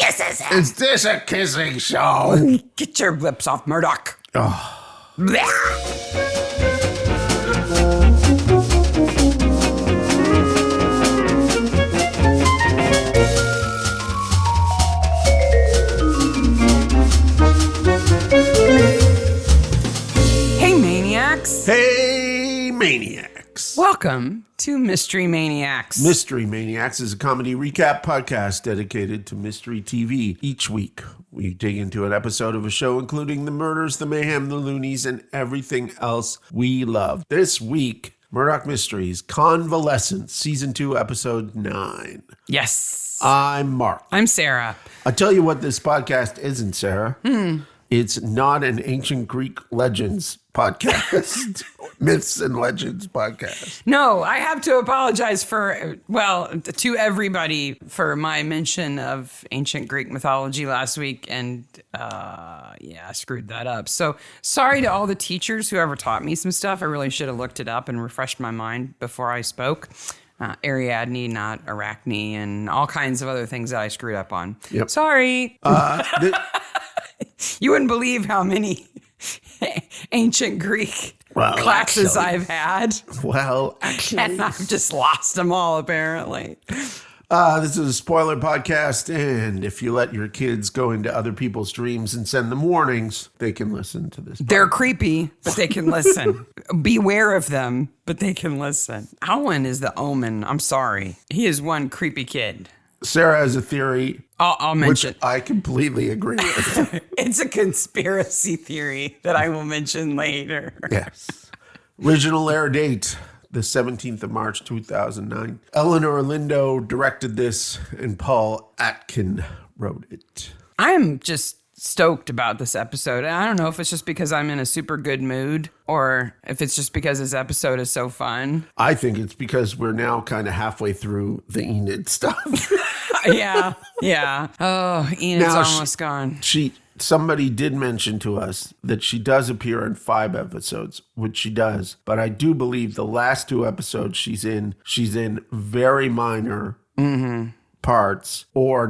kisses him. Is this a kissing show? Get your lips off Murdoch. Oh. Hey, Maniacs. Hey, Maniacs. Welcome to Mystery Maniacs. Mystery Maniacs is a comedy recap podcast dedicated to mystery TV. Each week, we dig into an episode of a show, including the murders, the mayhem, the loonies, and everything else we love. This week, Murdoch Mysteries, Convalescence, Season 2, Episode 9. Yes. I'm Mark. I'm Sarah. I'll tell you what this podcast isn't, Sarah. It's not an ancient Greek legends podcast. Myths and legends podcast. No, I have to apologize to everybody for my mention of ancient Greek mythology last week. And I screwed that up. So sorry to all the teachers who ever taught me some stuff. I really should have looked it up and refreshed my mind before I spoke. Ariadne, not Arachne, and all kinds of other things that I screwed up on. Yep. Sorry. You wouldn't believe how many ancient Greek classes I've had. Well, actually. And I've just lost them all, apparently. This is a spoiler podcast, and if you let your kids go into other people's dreams and send them warnings, they can listen to this podcast. They're creepy, but they can listen. Beware of them, but they can listen. Owen is the omen. I'm sorry. He is one creepy kid. Sarah has a theory. I'll mention. Which I completely agree with. It's a conspiracy theory that I will mention later. Yes. Original air date, the 17th of March, 2009. Eleanor Lindo directed this, and Paul Atkin wrote it. I'm just stoked about this episode. And I don't know if it's just because I'm in a super good mood or if it's just because this episode is so fun. I think it's because we're now kind of halfway through the Enid stuff. Yeah. Oh, Enid's almost gone. Somebody did mention to us that she does appear in 5 episodes, which she does. But I do believe the last 2 episodes she's in very minor parts or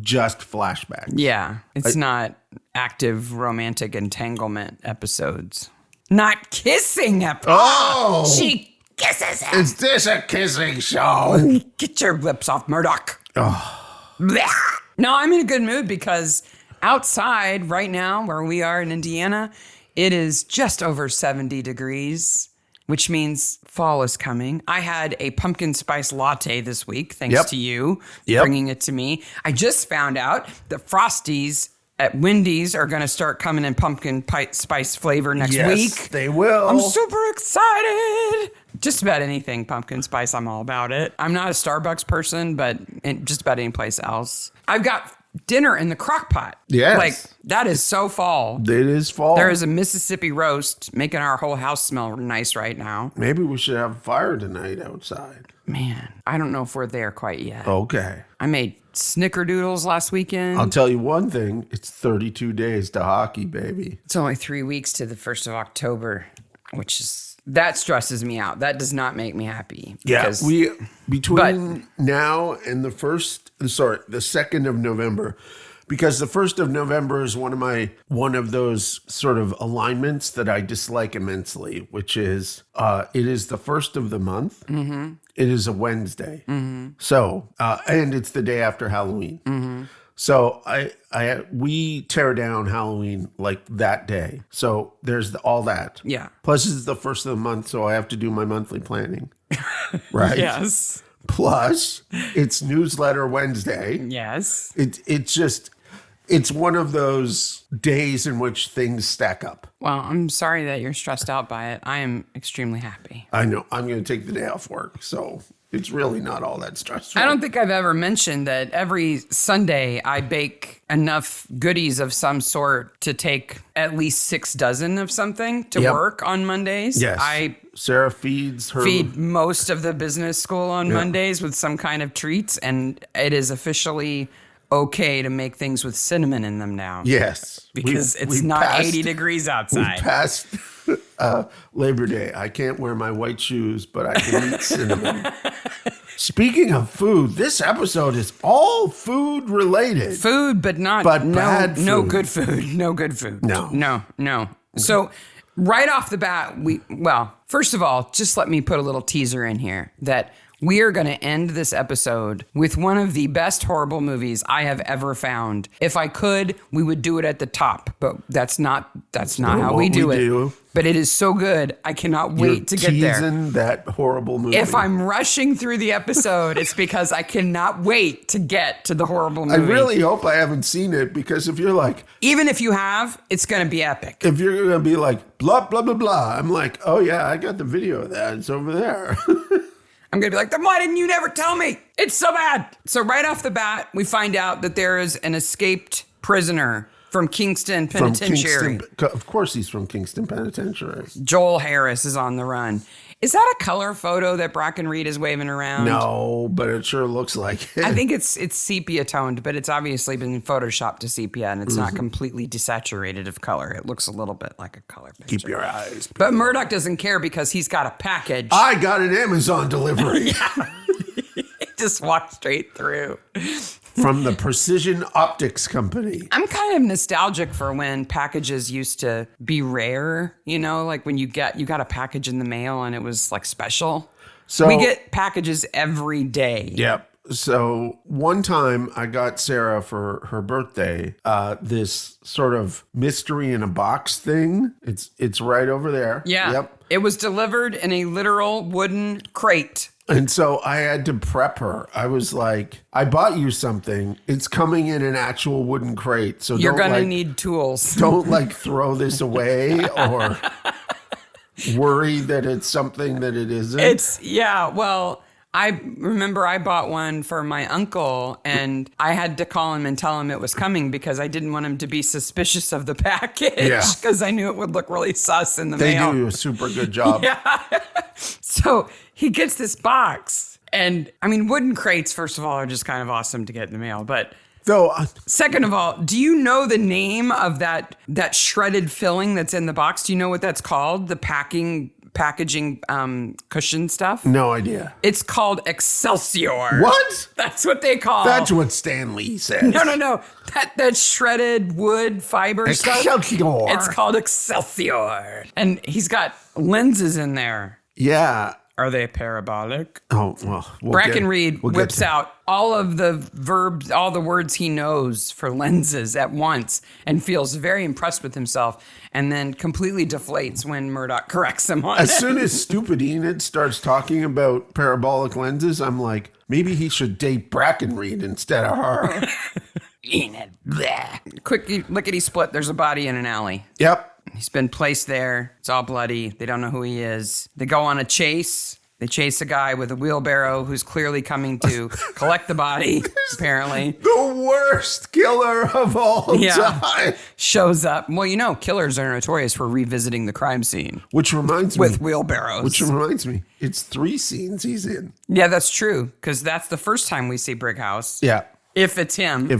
just flashbacks. Yeah. It's not active romantic entanglement episodes. Not kissing episodes. Oh! She kisses him. Is this a kissing show? Get your lips off Murdoch. Oh. No, I'm in a good mood because outside right now where we are in Indiana, it is just over 70 degrees, which means fall is coming. I had a pumpkin spice latte this week, thanks to you bringing it to me. I just found out that Frosties at Wendy's are going to start coming in pumpkin spice flavor next week. Yes, they will. I'm super excited. Just about anything pumpkin spice, I'm all about it. I'm not a Starbucks person, but just about any place else. I've got dinner in the crock pot. Yes. Like, that is so fall. It is fall. There is a Mississippi roast making our whole house smell nice right now. Maybe we should have fire tonight outside. Man, I don't know if we're there quite yet. Okay. I made snickerdoodles last weekend. I'll tell you one thing. It's 32 days to hockey, baby. It's only 3 weeks to the 1st of October, that stresses me out. That does not make me happy. Yeah, between now and the 2nd of November, because the 1st of November is one of those sort of alignments that I dislike immensely, which is it is the 1st of the month. Mm-hmm. It is a Wednesday. Mm-hmm. So, and it's the day after Halloween. Mm-hmm. So we tear down Halloween like that day. So there's all that. Yeah. Plus it's the 1st of the month, so I have to do my monthly planning. Right? Yes. Plus it's newsletter Wednesday. Yes. It's one of those days in which things stack up. Well, I'm sorry that you're stressed out by it. I am extremely happy. I know. I'm going to take the day off work, so it's really not all that stressful. I don't think I've ever mentioned that every Sunday I bake enough goodies of some sort to take at least 6 dozen of something to work on Mondays. Yes. Sarah feed most of the business school on Mondays with some kind of treats, and it is officially okay to make things with cinnamon in them now. Yes. Because it's not 80 degrees outside. We passed Labor Day. I can't wear my white shoes, but I can eat cinnamon. Speaking of food, this episode is all food related. Food, but not bad food. No good food. No good food. No. So right off the bat, first of all, just let me put a little teaser in here that we are going to end this episode with one of the best horrible movies I have ever found. If I could, we would do it at the top, but that's not how we do it. But it is so good, I cannot wait to get there. Teasing that horrible movie. If I'm rushing through the episode, it's because I cannot wait to get to the horrible movie. I really hope I haven't seen it, because if you're like... Even if you have, it's going to be epic. If you're going to be like, blah, blah, blah, blah, I'm like, oh yeah, I got the video of that. It's over there. I'm going to be like, then why didn't you never tell me? It's so bad. So right off the bat, we find out that there is an escaped prisoner from Kingston Penitentiary. Of course he's from Kingston Penitentiary. Joel Harris is on the run. Is that a color photo that Bracken Reed is waving around? No, but it sure looks like it. I think it's sepia toned, but it's obviously been photoshopped to sepia, and it's not completely desaturated of color. It looks a little bit like a color picture. Keep your eyes peeled. But Murdoch doesn't care because he's got a package. I got an Amazon delivery. He just walked straight through. From the Precision Optics Company. I'm kind of nostalgic for when packages used to be rare, like when you got a package in the mail and it was like special. So we get packages every day. Yep. So one time I got Sarah for her birthday, this sort of mystery in a box thing. It's right over there. Yeah. Yep. It was delivered in a literal wooden crate. And so I had to prep her. I was like, I bought you something. It's coming in an actual wooden crate. So you're going to need tools. Don't throw this away or worry that it's something that it isn't. Well, I remember I bought one for my uncle, and I had to call him and tell him it was coming because I didn't want him to be suspicious of the package because I knew it would look really sus in the mail. They do a super good job. Yeah. So he gets this box, and I mean, wooden crates, first of all, are just kind of awesome to get in the mail, but second of all, do you know the name of that shredded filling that's in the box? Do you know what that's called? The packaging cushion stuff? No idea. It's called Excelsior. What? That's what they call. That's what Stan Lee says. No. That shredded wood fiber Excelsior. Stuff. It's called Excelsior. And he's got lenses in there. Yeah. Are they parabolic? Oh, well. Bracken Reed whips out all of the verbs, all the words he knows for lenses at once and feels very impressed with himself, and then completely deflates when Murdoch corrects him on it. As soon as stupid Enid starts talking about parabolic lenses, I'm like, maybe he should date Bracken Reed instead of her. Enid. Bleh. Quick lickety split. There's a body in an alley. Yep. He's been placed there. It's all bloody. They don't know who he is. They go on a chase. They chase a guy with a wheelbarrow who's clearly coming to collect the body, apparently. The worst killer of all time. Shows up. Well, killers are notorious for revisiting the crime scene. Which reminds me. With wheelbarrows. Which reminds me, it's 3 scenes he's in. Yeah, that's true. Because that's the first time we see Brighouse. Yeah. If it's him.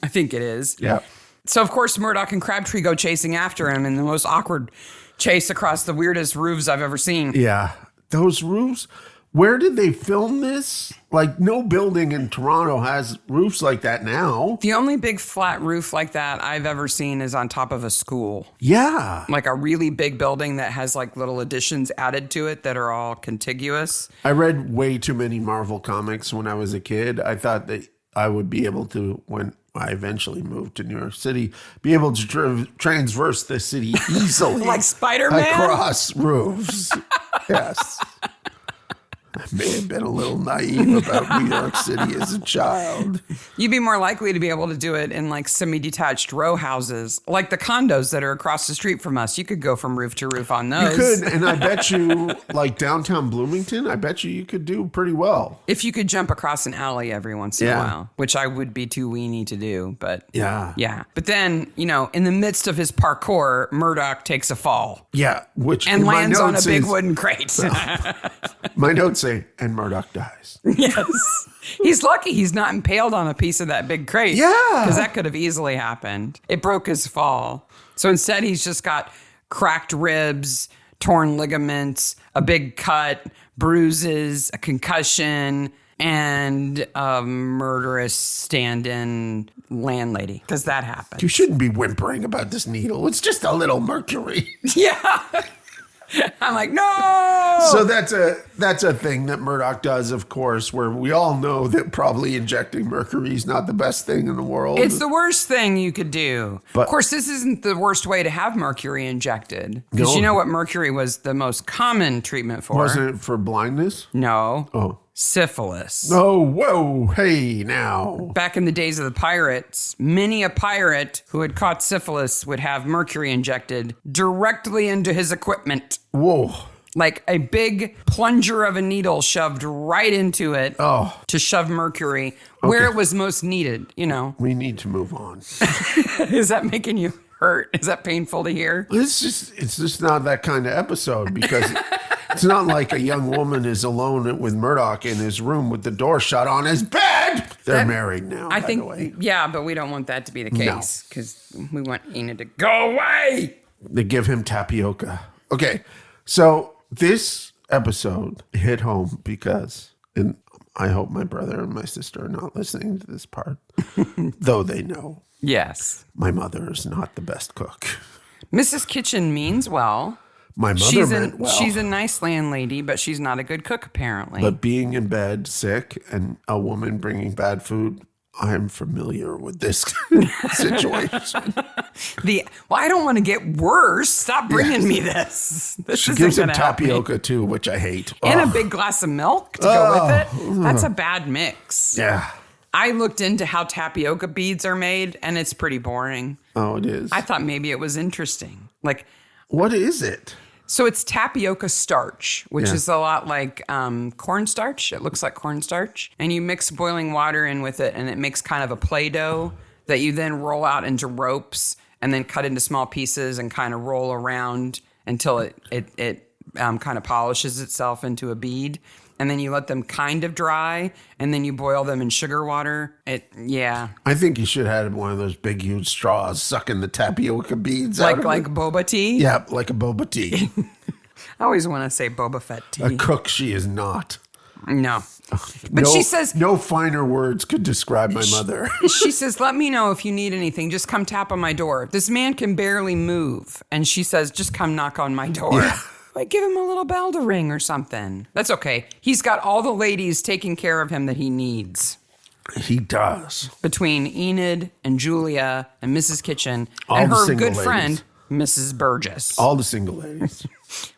I think it is. Yeah. So, of course, Murdoch and Crabtree go chasing after him in the most awkward chase across the weirdest roofs I've ever seen. Yeah. Those roofs, where did they film this? Like, no building in Toronto has roofs like that now. The only big flat roof like that I've ever seen is on top of a school. Yeah. Like a really big building that has like little additions added to it that are all contiguous. I read way too many Marvel comics when I was a kid. I thought that I would be able to, when I eventually moved to New York City, be able to transverse the city easily. Like Spider-Man? Across roofs. Yes. I may have been a little naive about New York City as a child. You'd be more likely to be able to do it in like semi-detached row houses, like the condos that are across the street from us. You could go from roof to roof on those. You could, and I bet you, like downtown Bloomington, I bet you could do pretty well. If you could jump across an alley every once in a while, which I would be too weenie to do, but yeah. But then, in the midst of his parkour, Murdoch takes a fall. Yeah, and lands on a big wooden crate. My notes say, and Murdoch dies. Yes. He's lucky he's not impaled on a piece of that big crate. Yeah. Because that could have easily happened. It broke his fall. So instead, he's just got cracked ribs, torn ligaments, a big cut, bruises, a concussion, and a murderous stand-in landlady, because that happens. You shouldn't be whimpering about this needle. It's just a little mercury. Yeah. I'm like, no. So that's a thing that Murdoch does, of course, where we all know that probably injecting mercury is not the best thing in the world. It's the worst thing you could do. But, of course, this isn't the worst way to have mercury injected. Because No. you know what mercury was the most common treatment for? Wasn't it for blindness? No. Oh. Syphilis. Oh, whoa, hey, now. Back in the days of the pirates, many a pirate who had caught syphilis would have mercury injected directly into his equipment. Whoa. Like a big plunger of a needle shoved right into it to shove mercury where it was most needed, you know. We need to move on. Is that making you hurt? Is that painful to hear? It's just not that kind of episode because it's not like a young woman is alone with Murdoch in his room with the door shut on his bed. They're married now, I by think, the way. yeah, but we don't want that to be the case because we want Enid to go away. They give him tapioca. Okay, so this episode hit home because, and I hope my brother and my sister are not listening to this part, though they know. Yes. My mother is not the best cook. Mrs. Kitchen means well. My mother meant well. She's a nice landlady, but she's not a good cook, apparently. But being in bed sick and a woman bringing bad food, I'm familiar with this situation. Well, I don't want to get worse. Stop bringing me this. She isn't gives him gonna help me. tapioca too, which I hate. And Ugh. a big glass of milk to go with it. That's a bad mix. Yeah. I looked into how tapioca beads are made, and it's pretty boring. Oh, it is. I thought maybe it was interesting. Like, what is it? so it's tapioca starch, which is a lot like cornstarch. It looks like cornstarch. And you mix boiling water in with it, and it makes kind of a Play-Doh that you then roll out into ropes and then cut into small pieces and kind of roll around until it kind of polishes itself into a bead. And then you let them kind of dry, and then you boil them in sugar water. I think you should have had one of those big, huge straws sucking the tapioca beads out of Like it. boba tea? Yeah, like a boba tea. I always want to say Boba Fett tea. A cook she is not. No. But she says... No finer words could describe my mother. She says, let me know if you need anything. Just come tap on my door. This man can barely move. And she says, just come knock on my door. Yeah. Like, give him a little bell to ring or something. That's okay. He's got all the ladies taking care of him that he needs. He does. Between Enid and Julia and Mrs. Kitchen All and the her single good ladies. friend, Mrs. Burgess. All the single ladies.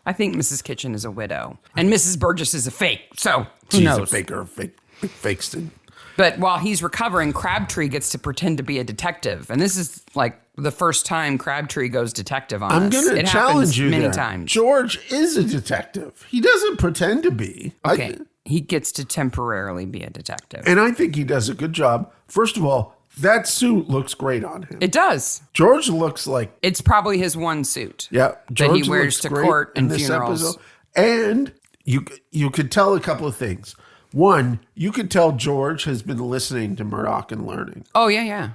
I think Mrs. Kitchen is a widow. And Mrs. Burgess is a fake. So, who She's knows? a faker, fakeston. But while he's recovering, Crabtree gets to pretend to be a detective. And this is like the first time Crabtree goes detective on us. I'm going to It challenge happens you many there. times. George is a detective. He doesn't pretend to be. Okay. He gets to temporarily be a detective. And I think he does a good job. First of all, that suit looks great on him. It does. George looks like... It's probably his one suit. Yeah. That he George wears looks to great court in and this funerals. episode. And you could tell a couple of things. One, you could tell George has been listening to Murdoch and learning. Oh, yeah, yeah.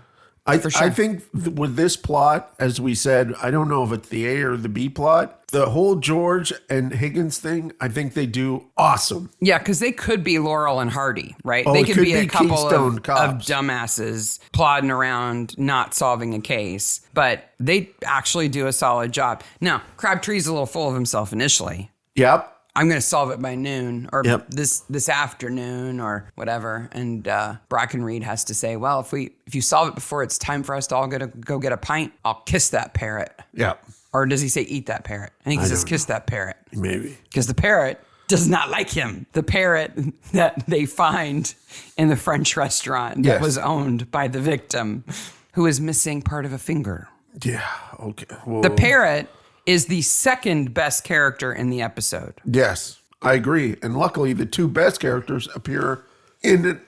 I sure. think with this plot, as we said, I don't know if it's the A or the B plot. The whole George and Higgins thing, I think they do awesome. Yeah, because they could be Laurel and Hardy, right? Oh, They it could could be a be couple Keystone of Cops. dumbasses plodding around, not solving a case. But they actually do a solid job. Now, Crabtree's a little full of himself initially. Yep. I'm going to solve it by noon or Yep. this afternoon or whatever. And Brackenreed has to say, well, if you solve it before it's time for us to all go get a pint, I'll kiss that parrot. Yep. Or does he say eat that parrot? I think he says kiss that parrot. Maybe. Because the parrot does not like him. The parrot that they find in the French restaurant that was owned by the victim who is missing part of a finger. Yeah. Okay. Well, The parrot is the second best character in the episode. yes, I agree. And luckily, the two best characters appear in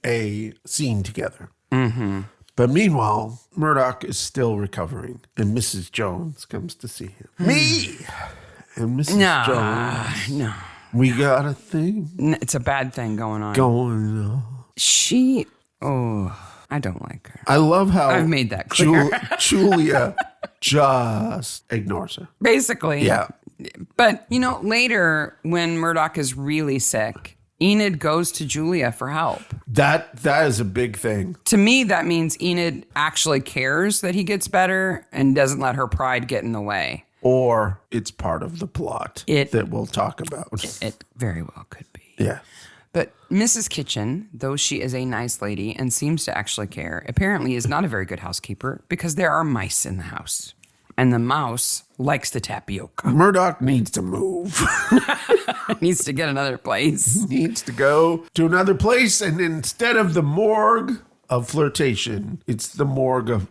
a scene together. Mm-hmm. But meanwhile, Murdoch is still recovering, and Mrs. Jones comes to see him. Me and Mrs. Jones. No. We got a thing It's a bad thing going on. going on. I don't like her. I love how I've made that clear. Julia just ignores her. Basically. Yeah. But, later when Murdoch is really sick, Enid goes to Julia for help. That is a big thing. To me, that means Enid actually cares that he gets better and doesn't let her pride get in the way. Or it's part of the plot that we'll talk about. It very well could be. Yeah. But Mrs. Kitchen, though she is a nice lady and seems to actually care, apparently is not a very good housekeeper because there are mice in the house. And the mouse likes the tapioca. Murdoch needs to move. Needs to get another place. Needs to go to another place. And instead of the morgue of flirtation, it's the morgue of...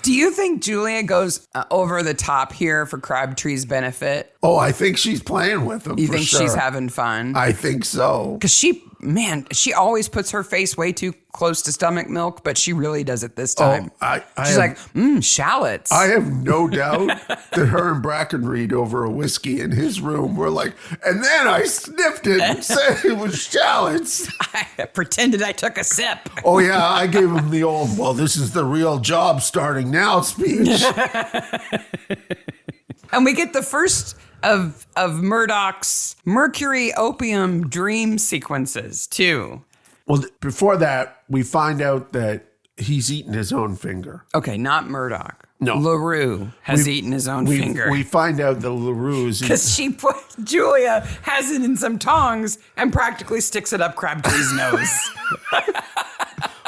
Do you think Julia goes over the top here for Crabtree's benefit? Oh, I think she's playing with him. You think she's having fun? I think so. Because she always puts her face way too close to stomach milk, but she really does it this time. She's like, shallots. I have no doubt that her and Brackenreed over a whiskey in his room were like, and then I sniffed it and said it was shallots. I pretended I took a sip. Oh, yeah, I gave him the old, well, this is the real job starting now speech. And we get the first of Murdoch's Mercury opium dream sequences, too. Well, before that, we find out that he's eaten his own finger. Okay, not Murdoch. No. LaRue has eaten his own finger. We find out that LaRue is... Because Julia has it in some tongs and practically sticks it up Crabtree's nose.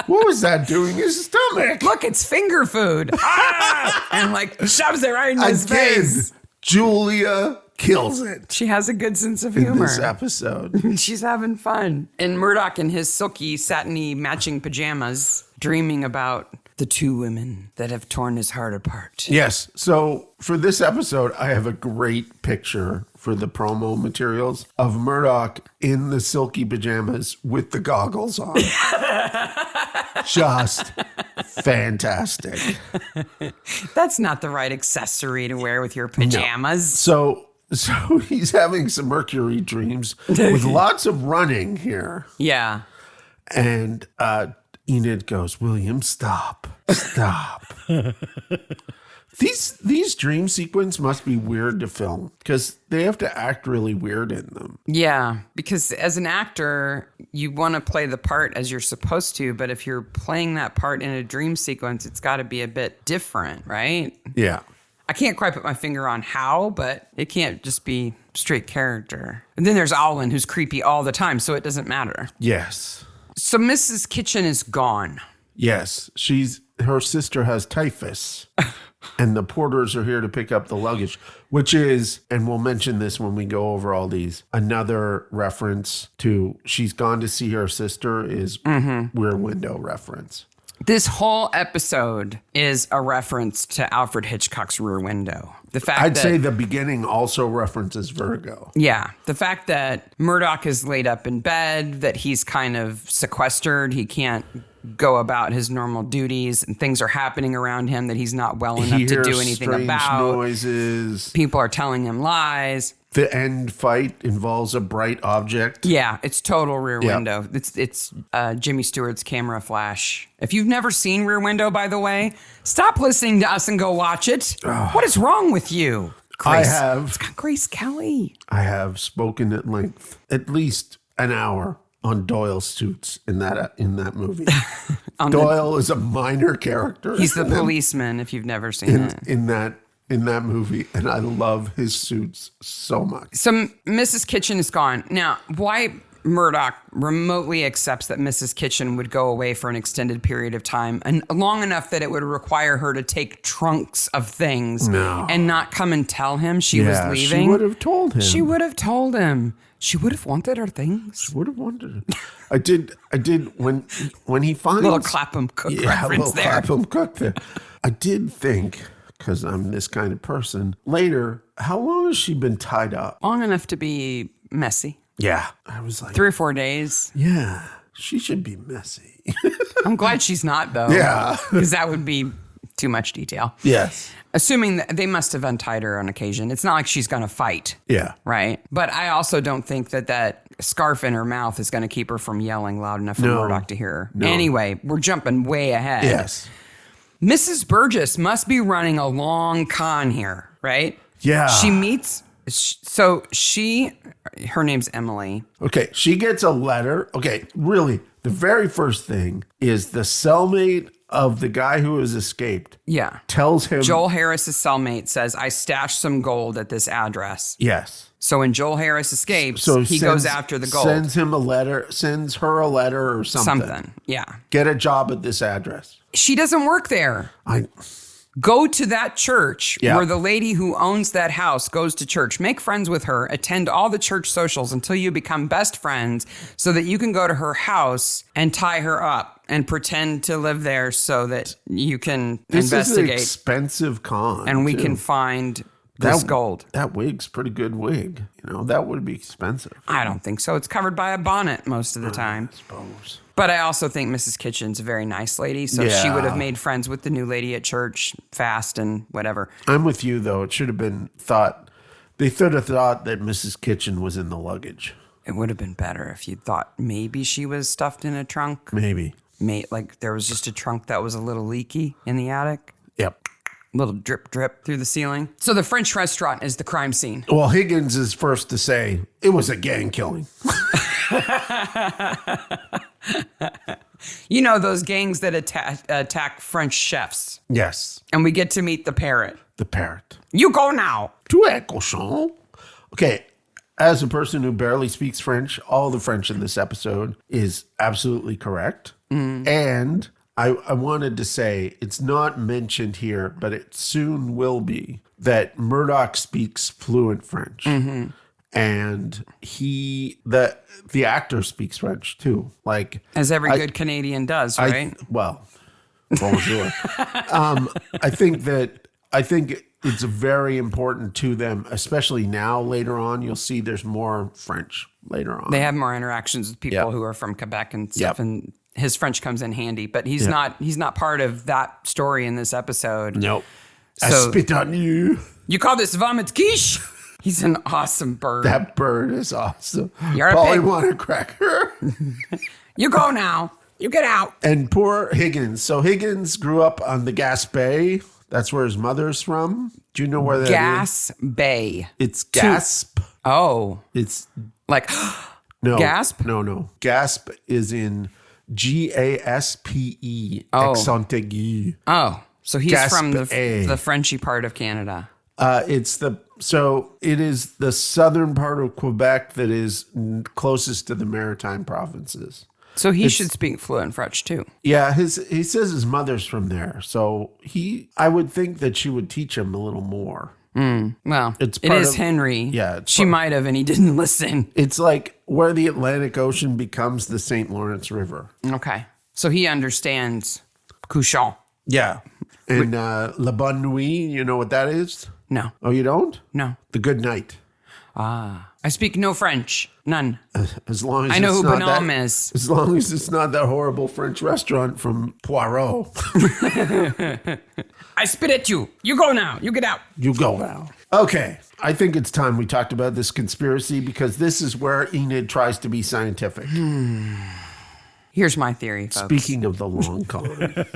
What was that doing his stomach? Look, it's finger food. And shoves it right in his face. Julia kills it. She has a good sense of humor. In this episode. She's having fun. And Murdoch in his silky, satiny, matching pajamas, dreaming about the two women that have torn his heart apart. Yes. So for this episode, I have a great picture for the promo materials of Murdoch in the silky pajamas with the goggles on. Just fantastic. That's not the right accessory to wear with your pajamas. No. So he's having some Mercury dreams with lots of running here. Yeah. And Enid goes, William, stop. These dream sequences must be weird to film because they have to act really weird in them. Yeah, because as an actor, you want to play the part as you're supposed to, but if you're playing that part in a dream sequence, it's got to be a bit different, right? Yeah. I can't quite put my finger on how, but it can't just be straight character. And then there's Olin, who's creepy all the time, so it doesn't matter. Yes. So Mrs. Kitchen is gone. Yes. Her sister has typhus. And the porters are here to pick up the luggage, which is, and we'll mention this when we go over all these, another reference to she's gone to see her sister is Rear Window reference. This whole episode is a reference to Alfred Hitchcock's Rear Window. I'd say the beginning also references Vertigo. Yeah. The fact that Murdoch is laid up in bed, that he's kind of sequestered, he can't go about his normal duties, and things are happening around him that he's not well enough to do anything about. Noises. People are telling him lies. The end fight involves a bright object. Yeah, it's total Rear Window. It's Jimmy Stewart's camera flash. If you've never seen Rear Window, by the way, stop listening to us and go watch it. What is wrong with you? Grace, it's got Grace Kelly. I have spoken at length, at least an hour, on Doyle's suits in that movie. Doyle is a minor character. He's the policeman, if you've never seen it. In that movie, and I love his suits so much. So Mrs. Kitchen is gone. Now, why Murdoch remotely accepts that Mrs. Kitchen would go away for an extended period of time, and long enough that it would require her to take trunks of things and not come and tell him she was leaving. She would have told him. She would have told him. She would have wanted her things. She would have wanted it. I did when he finds little Clapham Cook reference there. Clapham Cook there. I did think, because I'm this kind of person, later, how long has she been tied up? Long enough to be messy. Yeah. I was like 3 or 4 days. Yeah. She should be messy. I'm glad she's not, though. Yeah. Because that would be too much detail. Yes. Assuming that they must have untied her on occasion. It's not like she's going to fight. Yeah. Right? But I also don't think that scarf in her mouth is going to keep her from yelling loud enough for Murdoch to hear her. No. Anyway, we're jumping way ahead. Yes. Mrs. Burgess must be running a long con here, right? Yeah. She meets her name's Emily. Okay, she gets a letter. Okay, really, the very first thing is the cellmate of the guy who has escaped. Yeah. Tells him. Joel Harris's cellmate says, I stashed some gold at this address. Yes. So when Joel Harris escapes, he goes after the gold. Sends him a letter, sends her a letter or something. Yeah. Get a job at this address. She doesn't work there. Go to that church where the lady who owns that house goes to church. Make friends with her. Attend all the church socials until you become best friends so that you can go to her house and tie her up and pretend to live there so that you can investigate. This is an expensive con. And we can find this gold. That wig's pretty good wig. That would be expensive. I don't think so. It's covered by a bonnet most of the time. I suppose. But I also think Mrs. Kitchen's a very nice lady, so she would have made friends with the new lady at church fast and whatever. I'm with you, though. It should have been thought. They should have thought that Mrs. Kitchen was in the luggage. It would have been better if you thought maybe she was stuffed in a trunk. Maybe. Like there was just a trunk that was a little leaky in the attic. Yep. Little drip, drip through the ceiling. So the French restaurant is the crime scene. Well, Higgins is first to say it was a gang killing. Those gangs that attack French chefs. Yes. And we get to meet the parrot. The parrot. You go now. Tu es cochon. Okay. As a person who barely speaks French, all the French in this episode is absolutely correct. And I wanted to say, it's not mentioned here, but it soon will be, that Murdoch speaks fluent French. Mm-hmm. And the actor speaks French too. Like, as every good Canadian does, right? Bonjour. I think it's very important to them, especially now. Later on, you'll see there's more French later on. They have more interactions with people who are from Quebec and stuff, and his French comes in handy. But he's not part of that story in this episode. Nope. So, I spit on you. You call this vomit quiche? He's an awesome bird. That bird is awesome. You're a Polly pig. want a cracker. You go now. You get out. And poor Higgins. So Higgins grew up on the Gas Bay. That's where his mother's from. Do you know where that is? Gas Bay. It's Gasp. Oh. It's like no. Gasp? No. Gasp is in Gaspe. Oh. Accent aigu. Oh. So he's Gasp from the Frenchy part of Canada. It is the southern part of Quebec that is closest to the Maritime provinces. So he should speak fluent French too. Yeah, he says his mother's from there, so I would think that she would teach him a little more. Well, it is Henry. Yeah, she might have, and he didn't listen. It's like where the Atlantic Ocean becomes the St. Lawrence River. Okay, so he understands couchon. Yeah, and La Bonne Nuit, you know what that is? No. Oh, you don't? No. The Good Night. Ah, I speak no French, none. As long as I know it's who not Bonhomme that, is. As long as it's not that horrible French restaurant from Poirot. I spit at you. You go now. You get out. You go now. Okay, I think it's time we talked about this conspiracy because this is where Enid tries to be scientific. Here's my theory, folks. Speaking of the long con.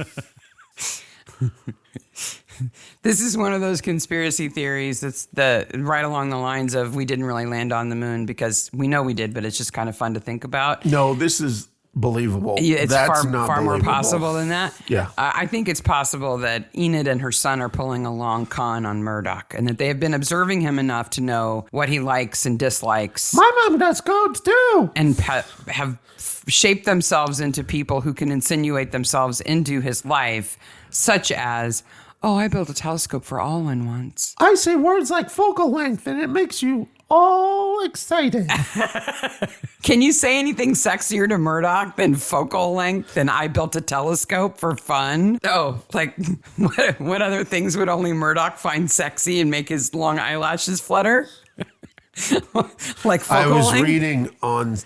This is one of those conspiracy theories that's right along the lines of we didn't really land on the moon because we know we did, but it's just kind of fun to think about. No, this is believable. It's That's far more possible than that. Yeah. I think it's possible that Enid and her son are pulling a long con on Murdoch and that they have been observing him enough to know what he likes and dislikes. My mom does codes too. And have shaped themselves into people who can insinuate themselves into his life, such as, oh, I built a telescope for Alwyn once. I say words like focal length and it makes you all excited. Can you say anything sexier to Murdoch than focal length and I built a telescope for fun? Oh, like what other things would only Murdoch find sexy and make his long eyelashes flutter? Like focal length?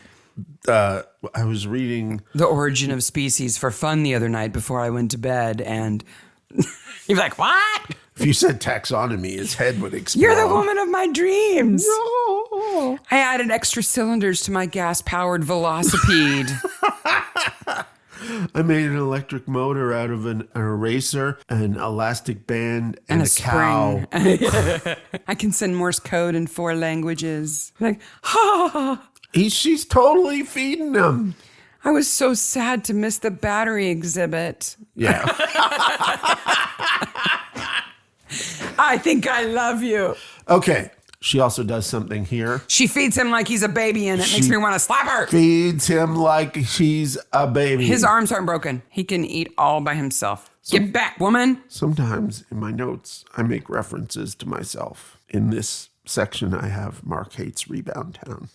I was reading The Origin of Species for fun the other night before I went to bed, and you're like, what? If you said taxonomy, his head would explode. You're the woman of my dreams. No. I added extra cylinders to my gas-powered velocipede. I made an electric motor out of an eraser, an elastic band, and a cow. I can send Morse code in 4 languages. Like, ha! She's totally feeding him. I was so sad to miss the battery exhibit. Yeah. I think I love you. Okay. She also does something here. She feeds him like he's a baby, and it makes me want to slap her. Feeds him like she's a baby. His arms aren't broken. He can eat all by himself. Get back, woman. Sometimes in my notes, I make references to myself. In this section, I have Mark hates Rebound Town.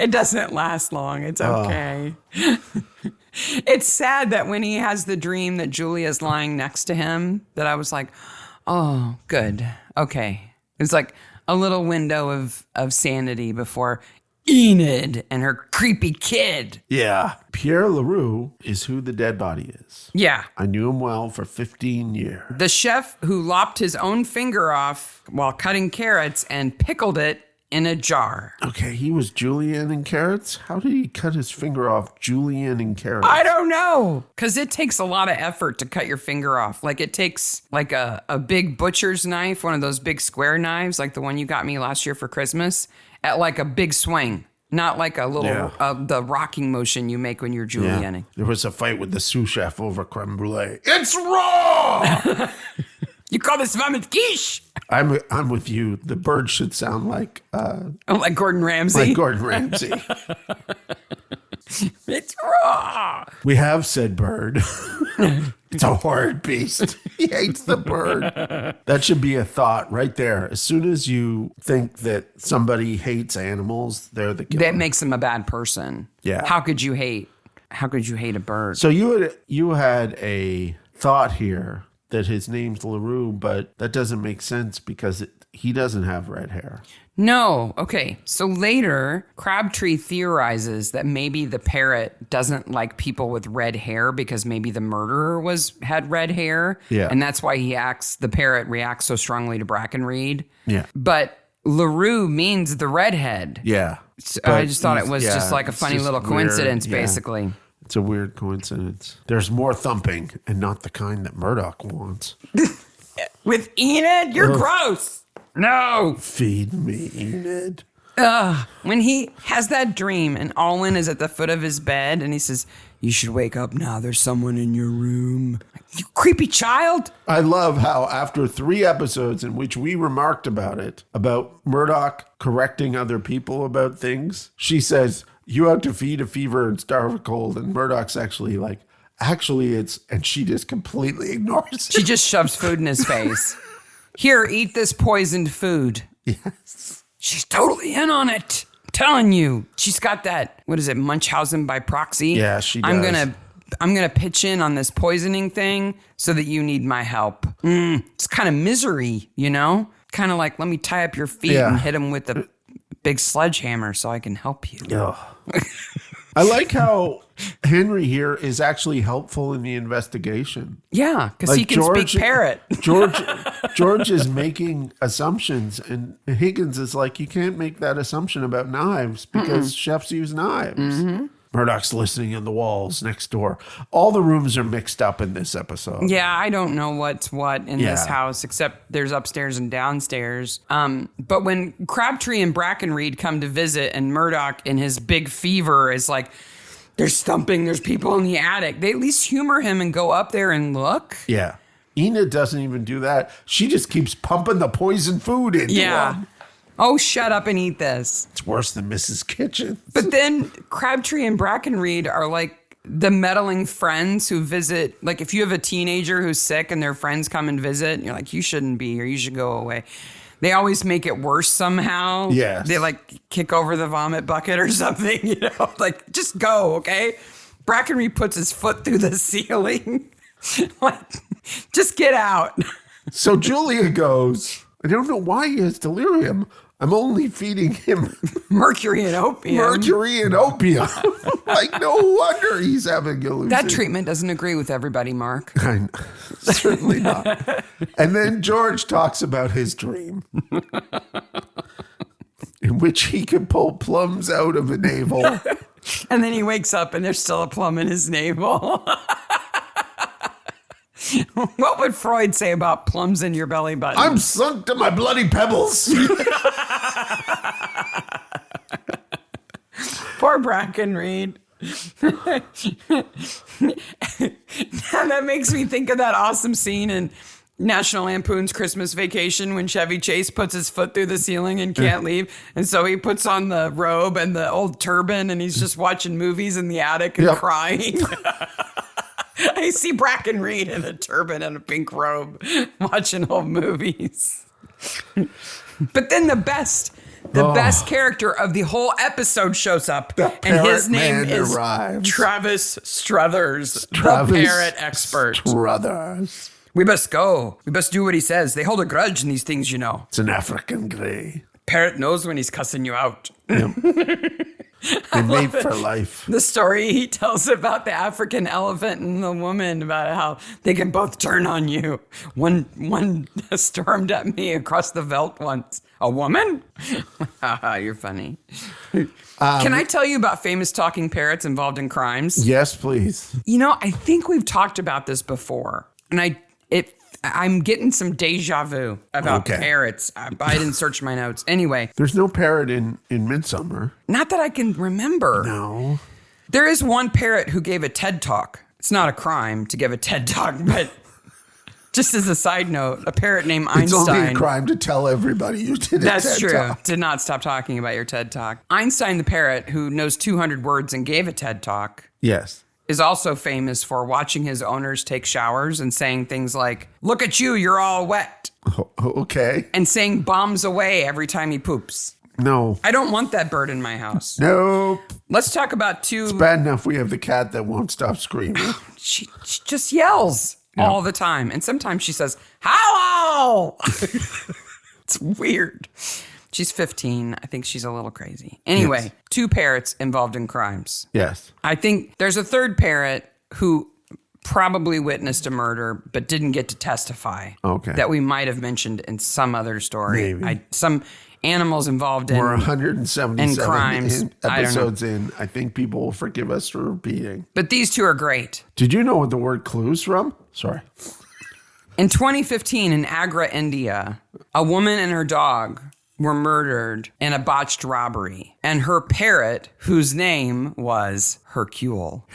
It doesn't last long. It's okay. It's sad that when he has the dream that Julia's lying next to him, that I was like, oh, good. Okay. It's like a little window of sanity before Enid and her creepy kid. Yeah. Pierre LaRue is who the dead body is. Yeah. I knew him well for 15 years. The chef who lopped his own finger off while cutting carrots and pickled it in a jar. Okay, he was julienne and carrots? How did he cut his finger off julienne and carrots? I don't know. Because it takes a lot of effort to cut your finger off. Like it takes like a big butcher's knife, one of those big square knives, like the one you got me last year for Christmas, at like a big swing. Not like a little, the rocking motion you make when you're julienning. Yeah. There was a fight with the sous chef over creme brulee. It's raw! You call this vomit quiche? I'm with you. The bird should sound like... like Gordon Ramsay? Like Gordon Ramsay. It's raw. We have said bird. It's a horrid beast. He hates the bird. That should be a thought right there. As soon as you think that somebody hates animals, they're the killer. That makes them a bad person. Yeah. How could you hate a bird? So you had a thought here that his name's LaRue, but that doesn't make sense because he doesn't have red hair. No. Okay. So later, Crabtree theorizes that maybe the parrot doesn't like people with red hair because maybe the murderer had red hair. Yeah. And that's why the parrot reacts so strongly to Brackenreed. Yeah. But LaRue means the redhead. Yeah. So I just thought it was just like a funny little coincidence, basically. It's a weird coincidence. There's more thumping and not the kind that Murdoch wants. With Enid? You're gross. No. Feed me, Enid. When he has that dream and Alwyn is at the foot of his bed and he says, you should wake up now. There's someone in your room. You creepy child. I love how after 3 episodes in which we remarked about Murdoch correcting other people about things, she says, you have to feed a fever and starve a cold. And Murdoch's actually it's, and she just completely ignores it. She just shoves food in his face. Here, eat this poisoned food. Yes. She's totally in on it. I'm telling you. She's got that, what is it, Munchausen by proxy? Yeah, she does. I'm gonna pitch in on this poisoning thing so that you need my help. It's kind of misery, you know? Kind of like, let me tie up your feet and hit them with a big sledgehammer so I can help you. Ugh. I like how Henry here is actually helpful in the investigation. Yeah, because he can speak parrot. George is making assumptions, and Higgins is like, you can't make that assumption about knives because chefs use knives. Mm-hmm. Murdoch's listening in the walls next door. All the rooms are mixed up in this episode. Yeah, I don't know what's what in this house, except there's upstairs and downstairs. But when Crabtree and Brackenreed come to visit and Murdoch in his big fever is like, there's thumping, there's people in the attic, they at least humor him and go up there and look. Yeah. Enid doesn't even do that. She just keeps pumping the poison food into him. Oh, shut up and eat this. It's worse than Mrs. Kitchen. But then Crabtree and Brackenreed are like the meddling friends who visit. Like if you have a teenager who's sick and their friends come and visit, and you're like, you shouldn't be here. You should go away. They always make it worse somehow. Yes. They like kick over the vomit bucket or something, you know, like just go, okay? Brackenreed puts his foot through the ceiling. Like, just get out. So Julia goes, I don't know why he has delirium. I'm only feeding him mercury and opium. Like, no wonder he's having hallucinations. That treatment doesn't agree with everybody, Mark. Certainly not. And then George talks about his dream in which he could pull plums out of a navel And then he wakes up and there's still a plum in his navel. What would Freud say about plums in your belly button? I'm sunk to my bloody pebbles. Poor Brackenreed. That makes me think of that awesome scene in National Lampoon's Christmas Vacation when Chevy Chase puts his foot through the ceiling and can't leave. And so he puts on the robe and the old turban and he's just watching movies in the attic and crying. I see Brackenreed in a turban and a pink robe watching old movies. But then the best character of the whole episode shows up, and his name is Travis Struthers, the parrot expert. Struthers. We must go. We must do what he says. They hold a grudge in these things, you know. It's an African grey. Parrot knows when he's cussing you out. Yep. They made for life. The story he tells about the African elephant and the woman, about how they can both turn on you. One stormed at me across the veldt once. A woman? You're funny. Can I tell you about famous talking parrots involved in crimes? Yes, please. You know, I think we've talked about this before, and I'm getting some deja vu about parrots. I didn't search my notes. Anyway. There's no parrot in Midsummer. Not that I can remember. No. There is one parrot who gave a TED Talk. It's not a crime to give a TED Talk, but just as a side note, a parrot named Einstein. It's only a crime to tell everybody you did a That's TED true. Talk. Did not stop talking about your TED Talk. Einstein the parrot, who knows 200 words and gave a TED Talk. Yes. Is also famous for watching his owners take showers and saying things like, "Look at you, you're all wet." Okay. And saying bombs away every time he poops. No. I don't want that bird in my house. Nope. Let's talk about two. It's bad enough we have the cat that won't stop screaming. She just yells all the time. And sometimes she says, "Hello!" It's weird. She's 15. I think she's a little crazy. Anyway, two parrots involved in crimes. Yes. I think there's a third parrot who probably witnessed a murder but didn't get to testify. Okay. That we might have mentioned in some other story. Maybe. Some animals involved in We're 177 in crimes. episodes in. I think people will forgive us for repeating. But these two are great. Did you know what the word clue's from? Sorry. In 2015 in Agra, India, a woman and her dog were murdered in a botched robbery. And her parrot, whose name was Hercule,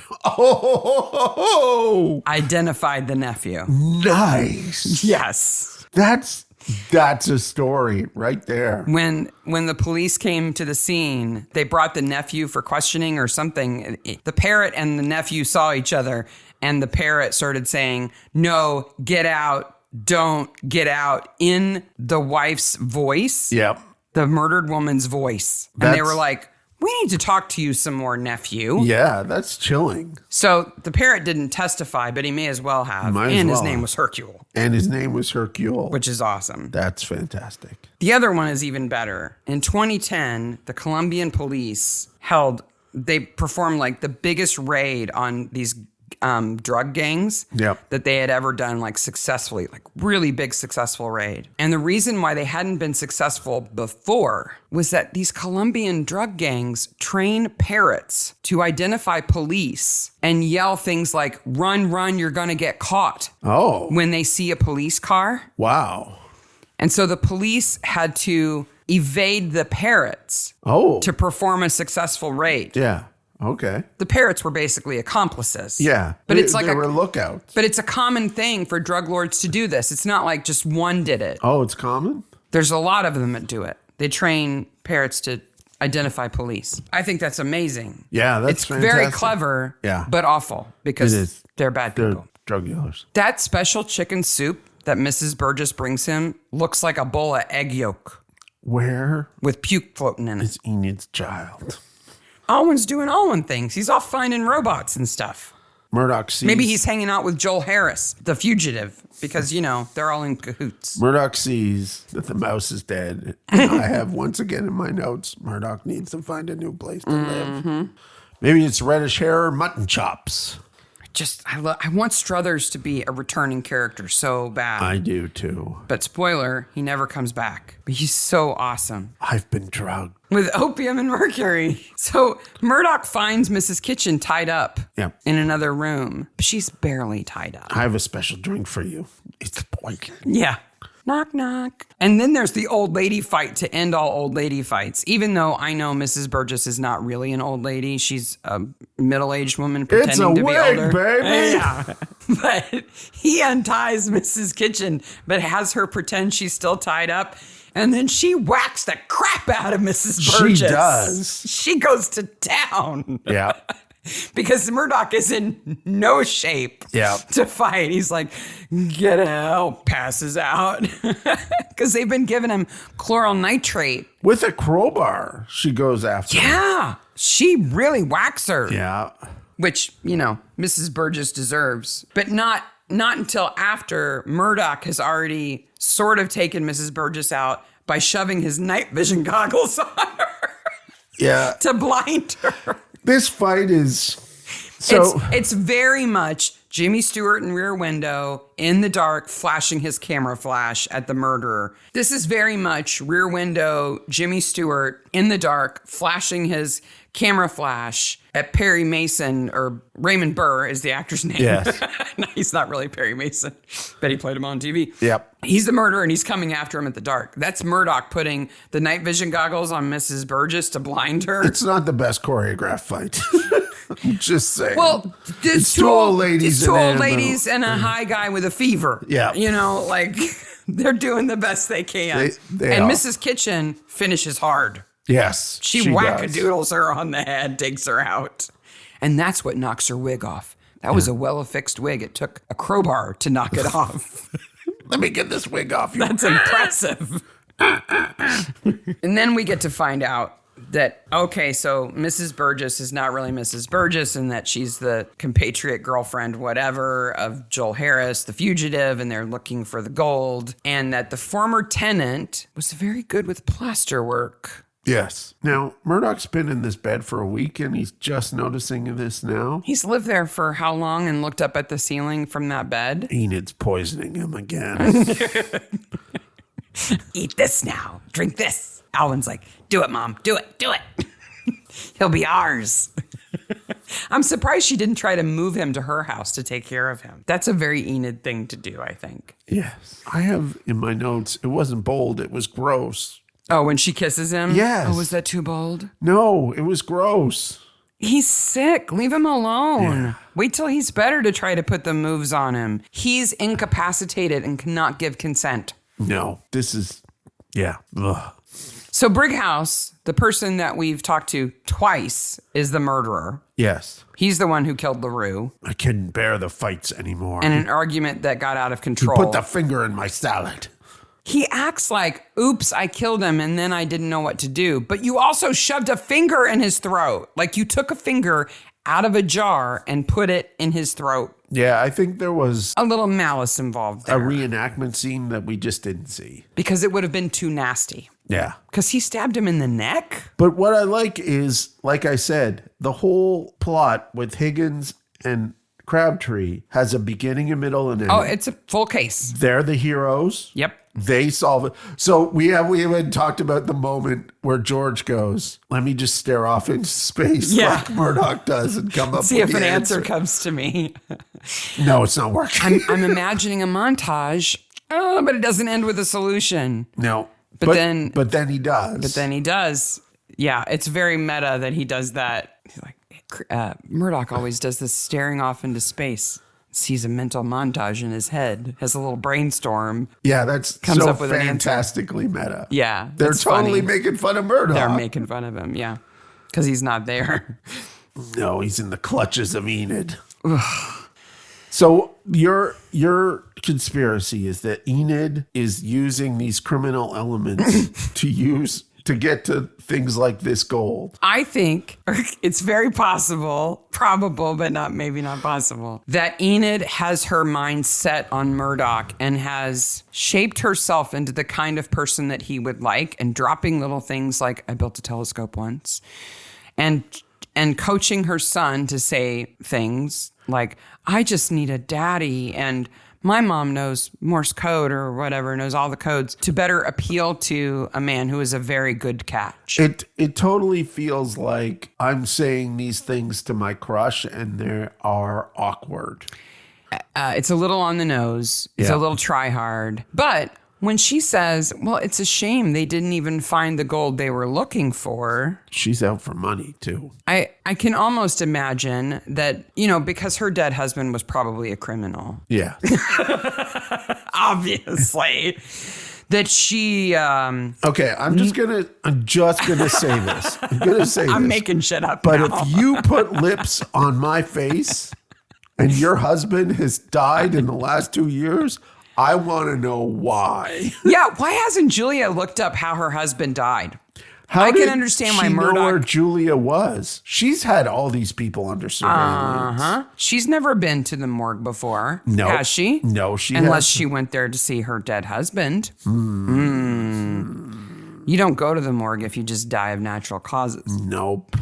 identified the nephew. Nice. Yes. That's a story right there. When the police came to the scene, they brought the nephew for questioning or something. The parrot and the nephew saw each other, and the parrot started saying, "No, get out. Don't get out," in the wife's voice. Yep. The murdered woman's voice. And they were like, "We need to talk to you some more, nephew." Yeah, that's chilling. So the parrot didn't testify, but he may as well have. His name was Hercule. And his name was Hercule. Which is awesome. That's fantastic. The other one is even better. In 2010, the Colombian police they performed like the biggest raid on these drug gangs that they had ever done, like successfully, like really big successful raid. And the reason why they hadn't been successful before was that these Colombian drug gangs train parrots to identify police and yell things like, "Run, run, you're gonna get caught." When they see a police car. Wow. And so the police had to evade the parrots to perform a successful raid. Yeah. Okay. The parrots were basically accomplices. Yeah. But it's like they were lookouts. But it's a common thing for drug lords to do this. It's not like just one did it. Oh, it's common? There's a lot of them that do it. They train parrots to identify police. I think that's amazing. Yeah, that's fantastic. Very clever, but awful because they're bad people. They're drug dealers. That special chicken soup that Mrs. Burgess brings him looks like a bowl of egg yolk. Where? With puke floating in it. It's Enid's child. Alwyn's doing Alwyn things. He's off finding robots and stuff. Murdoch sees... Maybe he's hanging out with Joel Harris, the fugitive, because, they're all in cahoots. Murdoch sees that the mouse is dead. And I have, once again in my notes, Murdoch needs to find a new place to live. Maybe it's reddish hair or mutton chops. I want Struthers to be a returning character so bad. I do too. But spoiler, he never comes back. But he's so awesome. I've been drugged. With opium and mercury. So Murdoch finds Mrs. Kitchen tied up in another room. But she's barely tied up. I have a special drink for you. It's poison. Yeah. Knock, knock. And then there's the old lady fight to end all old lady fights. Even though I know Mrs. Burgess is not really an old lady. She's a middle-aged woman pretending to be older. Baby. Yeah. But he unties Mrs. Kitchen, but has her pretend she's still tied up. And then she whacks the crap out of Mrs. Burgess. She does. She goes to town. Yeah. Because Murdoch is in no shape to fight. He's like, get out, passes out. Because they've been giving him chloral nitrate. With a crowbar, she goes after him. Yeah, she really whacks her. Yeah. Which, Mrs. Burgess deserves. But not until after Murdoch has already sort of taken Mrs. Burgess out by shoving his night vision goggles on her. Yeah. To blind her. This fight is so... It's very much Jimmy Stewart in Rear Window in the dark flashing his camera flash at the murderer. This is very much Rear Window Jimmy Stewart in the dark flashing his camera flash at Perry Mason, or Raymond Burr is the actor's name. Yes. No, he's not really Perry Mason, but he played him on TV. Yep. He's the murderer and he's coming after him at the dark. That's Murdoch putting the night vision goggles on Mrs. Burgess to blind her. It's not the best choreographed fight. I'm just saying. Well, it's two old ladies. It's two old ladies and a high guy with a fever. Yeah. They're doing the best they can. They and are. Mrs. Kitchen finishes hard. Yes. She wackadoodles her on the head, digs her out. And that's what knocks her wig off. That was a well-affixed wig. It took a crowbar to knock it off. Let me get this wig off you. That's impressive. And then we get to find out that, okay, so Mrs. Burgess is not really Mrs. Burgess and that she's the compatriot girlfriend, whatever, of Joel Harris, the fugitive, and they're looking for the gold. And that the former tenant was very good with plaster work. Yes. Now, Murdoch's been in this bed for a week and he's just noticing this now. He's lived there for how long and looked up at the ceiling from that bed? Enid's poisoning him again. Eat this now. Drink this. Alwyn's like, do it, Mom. Do it. Do it. He'll be ours. I'm surprised she didn't try to move him to her house to take care of him. That's a very Enid thing to do, I think. Yes. I have in my notes, it wasn't bold, it was gross. Oh, when she kisses him? Yes. Oh, was that too bold? No, it was gross. He's sick. Leave him alone. Yeah. Wait till he's better to try to put the moves on him. He's incapacitated and cannot give consent. No, this is, yeah. Ugh. So Brighouse, the person that we've talked to twice, is the murderer. Yes. He's the one who killed LaRue. I couldn't bear the fights anymore. And an argument that got out of He control. put the finger in my salad. He acts like, oops, I killed him and then I didn't know what to do. But you also shoved a finger in his throat. Like you took a finger out of a jar and put it in his throat. Yeah, I think there was A little malice involved there. a reenactment scene that we just didn't see. Because it would have been too nasty. Yeah. Because he stabbed him in the neck? But what I like is, like I said, the whole plot with Higgins and Crabtree has a beginning, a middle, and end. Oh, it's a full case. They're the heroes. Yep. They solve it. So we haven't talked about the moment where George goes, let me just stare off into space like Murdoch does and come up See with if an the answer comes to me. No, it's not working. I'm imagining a montage, but it doesn't end with a solution. No. But then he does. But then he does. Yeah, it's very meta that he does that. He's like, Murdoch always does this staring off into space. Sees a mental montage in his head, has a little brainstorm. Yeah, that's comes so up with fantastically meta. Yeah. They're totally making fun of Murdoch. They're making fun of him, yeah. Because he's not there. No, he's in the clutches of Enid. So your conspiracy is that Enid is using these criminal elements to get to things like this gold. I think it's very possible, probable, but maybe not possible, that Enid has her mind set on Murdoch and has shaped herself into the kind of person that he would like, and dropping little things like, I built a telescope once, and and coaching her son to say things like, I just need a daddy, and my mom knows Morse code or whatever, knows all the codes, to better appeal to a man who is a very good catch. It totally feels like I'm saying these things to my crush and they are awkward. It's a little on the nose. It's a little try hard. But when she says, well, it's a shame they didn't even find the gold they were looking for. She's out for money, too. I can almost imagine that, because her dead husband was probably a criminal. Yeah. Obviously. That she... Okay, I'm just gonna say this. I'm making shit up But now. if you put lips on my face and your husband has died in the last 2 years... I want to know why. Yeah, why hasn't Julia looked up how her husband died? I can understand why Murdoch... know where Julia was. She's had all these people under surveillance. She's never been to the morgue before, no, has she? No, she Unless hasn't. she went there to see her dead husband. You don't go to the morgue if you just die of natural causes. Nope.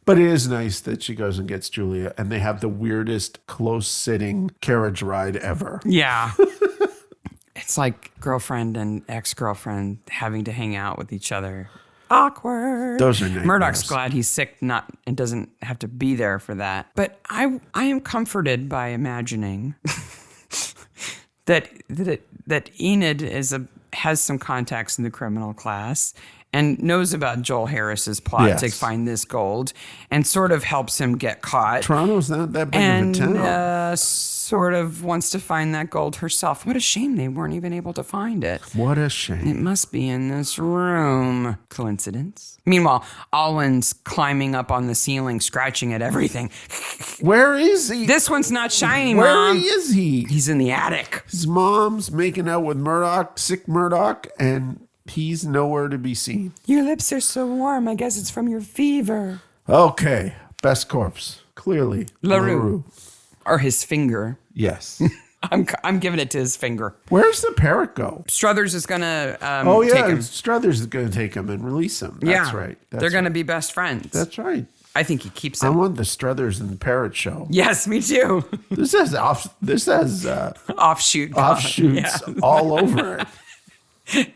But it is nice that she goes and gets Julia, and they have the weirdest close-sitting carriage ride ever. Yeah. It's like girlfriend and ex-girlfriend having to hang out with each other. Awkward. Those are nightmares. Murdoch's glad he's sick and doesn't have to be there for that. But I am comforted by imagining that Enid has some contacts in the criminal class and knows about Joel Harris's plot to find this gold and sort of helps him get caught. Toronto's not that big of a town. And sort of wants to find that gold herself. What a shame they weren't even able to find it. What a shame. It must be in this room. Coincidence? Meanwhile, Alwyn's climbing up on the ceiling, scratching at everything. Where is he? This one's not shiny, Where Mom. is he? He's in the attic. His mom's making out with Murdoch, sick Murdoch, and he's nowhere to be seen. Your lips are so warm. I guess it's from your fever. Okay. Best corpse. Clearly. LaRue. Or his finger. Yes. I'm giving it to his finger. Where's the parrot go? Struthers is going to take him. Struthers is going to take him and release him. That's right. They're going to be best friends. That's right. I think he keeps I him. want the Struthers and the Parrot show. Yes, me too. This has offshoots all over it.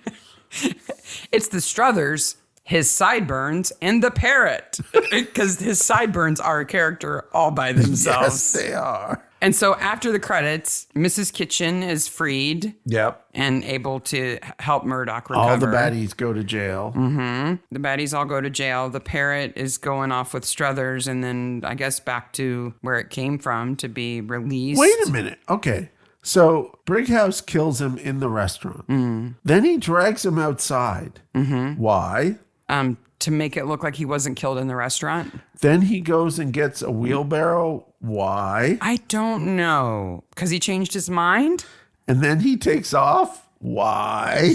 It's the Struthers, his sideburns, and the parrot. Because his sideburns are a character all by themselves. Yes, they are. And so after the credits, Mrs. Kitchen is freed. Yep. And able to help Murdoch recover. All the baddies go to jail. Mm-hmm. The baddies all go to jail. The parrot is going off with Struthers and then I guess back to where it came from to be released. Wait a minute. Okay. So Brighouse kills him in the restaurant. Then he drags him outside. Why? To make it look like he wasn't killed in the restaurant. Then he goes and gets a wheelbarrow. Why? I don't know. Because he changed his mind? And then he takes off. Why?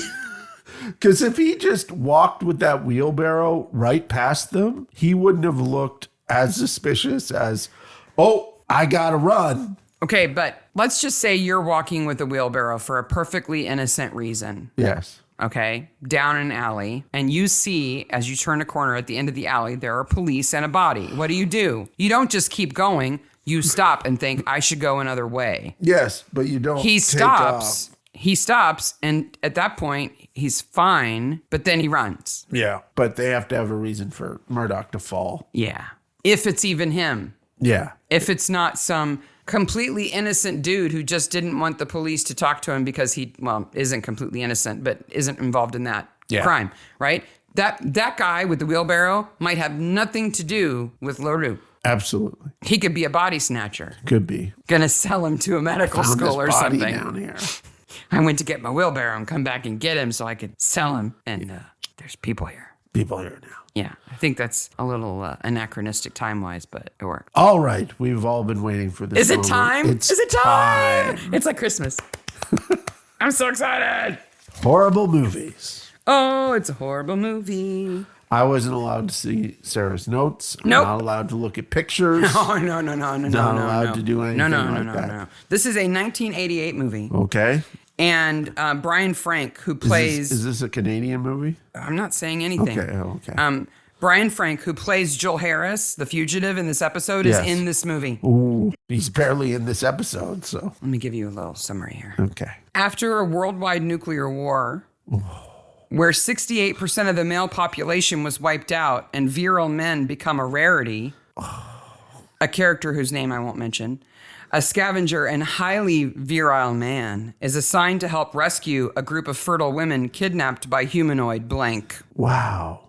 Because if he just walked with that wheelbarrow right past them, he wouldn't have looked as suspicious as, oh, I gotta run. Okay, but let's just say you're walking with a wheelbarrow for a perfectly innocent reason. Yes. Okay, down an alley, and you see, as you turn a corner at the end of the alley, there are police and a body. What do? You don't just keep going. You stop and think, I should go another way. Yes, but you don't He take stops. off. He stops, and at that point, he's fine, but then he runs. Yeah, but they have to have a reason for Murdoch to fall. Yeah. If it's even him. Yeah. If it's not some completely innocent dude who just didn't want the police to talk to him because he, isn't completely innocent, but isn't involved in that crime, right? That guy with the wheelbarrow might have nothing to do with LaRue. Absolutely. He could be a body snatcher. Could be. Gonna sell him to a medical Found school or his body something. down here. I went to get my wheelbarrow and come back and get him so I could sell him. And there's people here. People here now. Yeah, I think that's a little anachronistic time-wise, but it worked. All right. We've all been waiting for this Is it moment. time? It's Is it time? It's like Christmas. I'm so excited. Horrible movies. Oh, it's a horrible movie. I wasn't allowed to see Sarah's notes. I'm Nope. not allowed to look at pictures. Oh, no. Not allowed to do anything like that. No. This is a 1988 movie. Okay. And Brian Frank, who plays... Is this a Canadian movie? I'm not saying anything. Okay. Brian Frank, who plays Joel Harris, the fugitive in this episode, is in this movie. Ooh, he's barely in this episode, so. Let me give you a little summary here. Okay. After a worldwide nuclear war, where 68% of the male population was wiped out and virile men become a rarity, a character whose name I won't mention, a scavenger and highly virile man is assigned to help rescue a group of fertile women kidnapped by humanoid blank. Wow.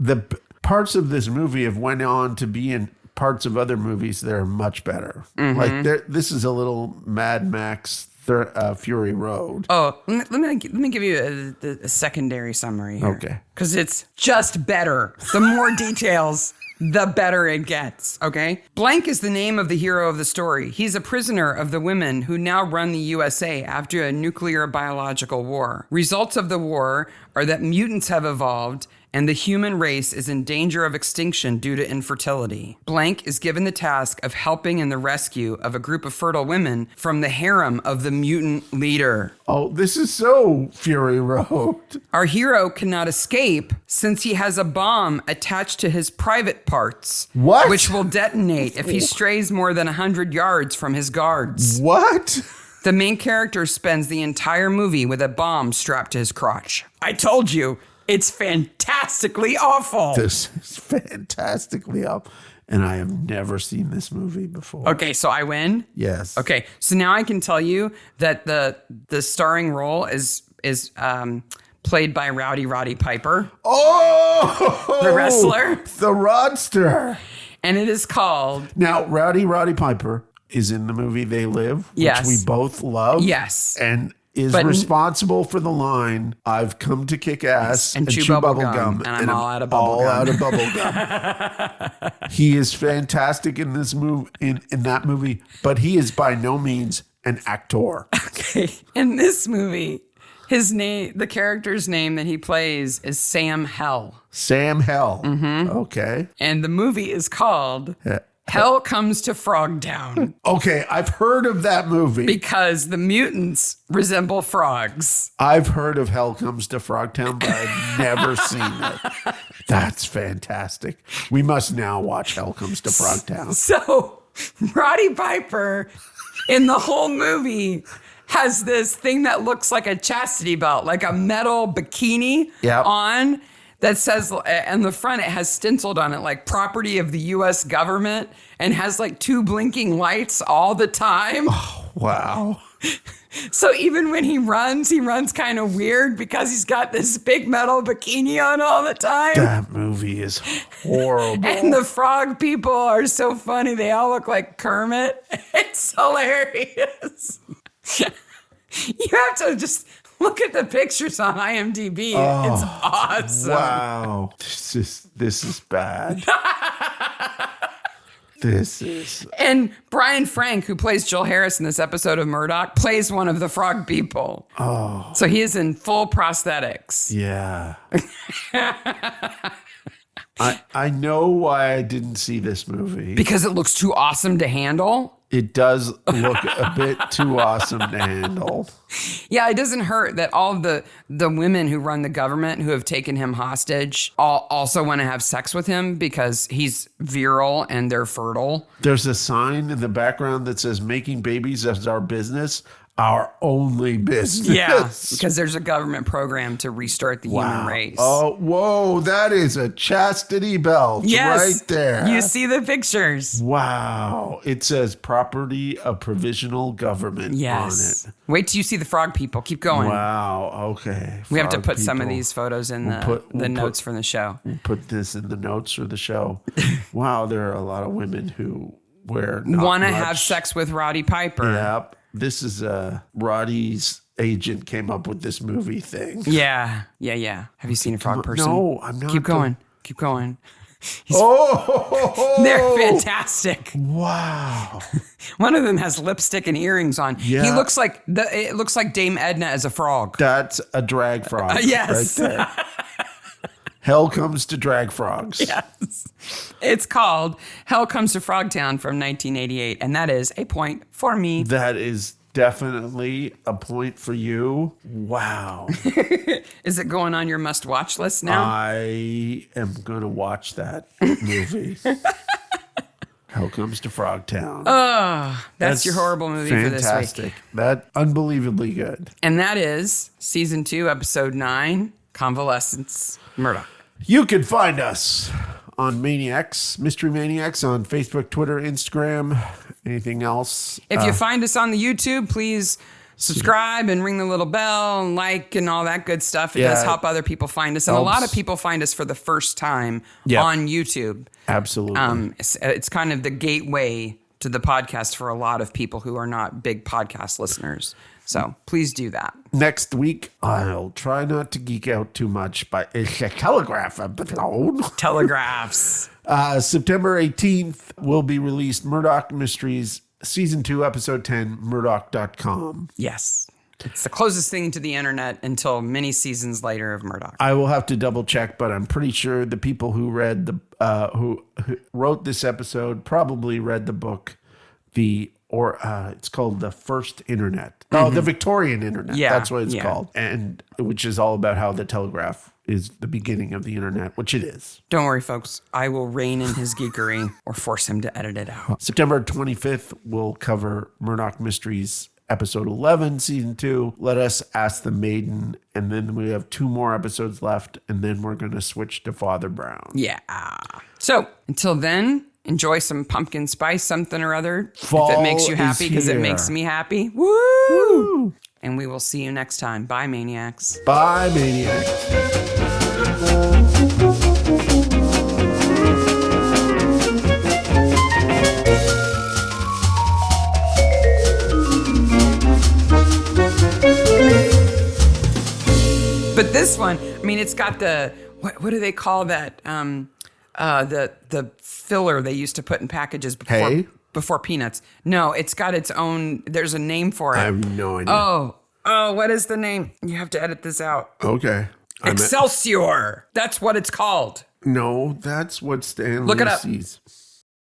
The parts of this movie have went on to be in parts of other movies that are much better. Like this is a little Mad Max Fury Road. Oh, let me give you a secondary summary here. Okay. Because it's just better. The more details, the better it gets, okay? Blank is the name of the hero of the story. He's a prisoner of the women who now run the USA after a nuclear biological war. Results of the war are that mutants have evolved and the human race is in danger of extinction due to infertility. Blank is given the task of helping in the rescue of a group of fertile women from the harem of the mutant leader. Oh, this is so Fury Road. Our hero cannot escape since he has a bomb attached to his private parts. What? Which will detonate if he strays more than 100 yards from his guards. What? The main character spends the entire movie with a bomb strapped to his crotch. I told you. It's fantastically awful. This is fantastically awful. And I have never seen this movie before. Okay, so I win? Yes. Okay, so now I can tell you that the starring role is played by Roddy Piper. Oh! The wrestler. The Rodster. And it is called... Now, Roddy Piper is in the movie They Live, which we both love. Yes. And is responsible for the line, I've come to kick ass and chew bubble gum, and I'm all out of bubble gum. He is fantastic in this in that movie, but he is by no means an actor. Okay. In this movie, the character's name that he plays is Sam Hell. Sam Hell. Mm-hmm. Okay. And the movie is called... Hell Comes to FrogTown. Okay, I've heard of that movie. Because the mutants resemble frogs. I've heard of Hell Comes to FrogTown, but I've never seen it. That's fantastic. We must now watch Hell Comes to FrogTown. So, Roddy Piper in the whole movie has this thing that looks like a chastity belt, like a metal bikini on. That says, on the front, it has stenciled on it, like property of the U.S. government, and has like two blinking lights all the time. Oh, wow. So even when he runs kind of weird because he's got this big metal bikini on all the time. That movie is horrible. And the frog people are so funny. They all look like Kermit. It's hilarious. You have to just... Look at the pictures on IMDb. Oh, it's awesome. Wow. This is bad. This is... And Brian Frank, who plays Joel Harris in this episode of Murdoch, plays one of the frog people. Oh. So he is in full prosthetics. Yeah. I know why I didn't see this movie. Because it looks too awesome to handle. It does look a bit too awesome to handle. Yeah, it doesn't hurt that all of the women who run the government who have taken him hostage also want to have sex with him because he's virile and they're fertile. There's a sign in the background that says, making babies is our business. Our only business. Yeah, because there's a government program to restart the human race. Oh, whoa, that is a chastity belt right there. You see the pictures. Wow. It says property of provisional government on it. Wait till you see the frog people. Keep going. Wow, okay. We have to put some of these photos in the notes from the show. We'll put this in the notes for the show. Wow, there are a lot of women who want to have sex with Roddy Piper. Yep. This is Roddy's agent came up with this movie thing. Yeah. Have you seen a frog person? No, I'm not. Keep going. Oh, they're fantastic. Wow. One of them has lipstick and earrings on. Yeah. He looks like it looks like Dame Edna as a frog. That's a drag frog. Yes. Right there. Hell Comes to Drag Frogs. Yes. It's called Hell Comes to FrogTown from 1988, and that is a point for me. That is definitely a point for you. Wow. Is it going on your must-watch list now? I am going to watch that movie. Hell Comes to Frogtown. Oh, that's your horrible movie for this week. Fantastic. That unbelievably good. And that is season 2, episode 9, Convalescence, Murdoch. You can find us on Maniacs, Mystery Maniacs on Facebook, Twitter, Instagram, anything else. If you find us on the YouTube, please subscribe and ring the little bell and like and all that good stuff. It does help other people find us. And a lot of people find us for the first time on YouTube. Absolutely. It's kind of the gateway to the podcast for a lot of people who are not big podcast listeners. So please do that. Next week, I'll try not to geek out too much, but it's a Telegraph episode. Telegraphs. September 18th will be released Murdoch Mysteries Season 2, Episode 10, Murdoch.com. Yes. It's the closest thing to the internet until many seasons later of Murdoch. I will have to double check, but I'm pretty sure the people who read who wrote this episode probably read the book, it's called The First Internet. Oh, the Victorian Internet. Yeah, that's what it's called. And which is all about how the telegraph is the beginning of the internet, which it is. Don't worry, folks. I will rein in his geekery or force him to edit it out. September 25th, we'll cover Murdoch Mysteries episode 11, season 2. Let Us Ask the Maiden. And then we have 2 more episodes left. And then we're going to switch to Father Brown. Yeah. So until then, enjoy some pumpkin spice, something or other. Fall if it makes you happy, because it here. makes me happy. Woo! And we will see you next time. Bye, Maniacs. Bye, Maniacs. But this one, I mean, it's got the, what do they call that? The filler they used to put in packages before peanuts. No, it's got its own, there's a name for it. I have no idea. Oh, what is the name? You have to edit this out. Okay. Excelsior. That's what it's called. No, that's what Stanley Look it up. sees.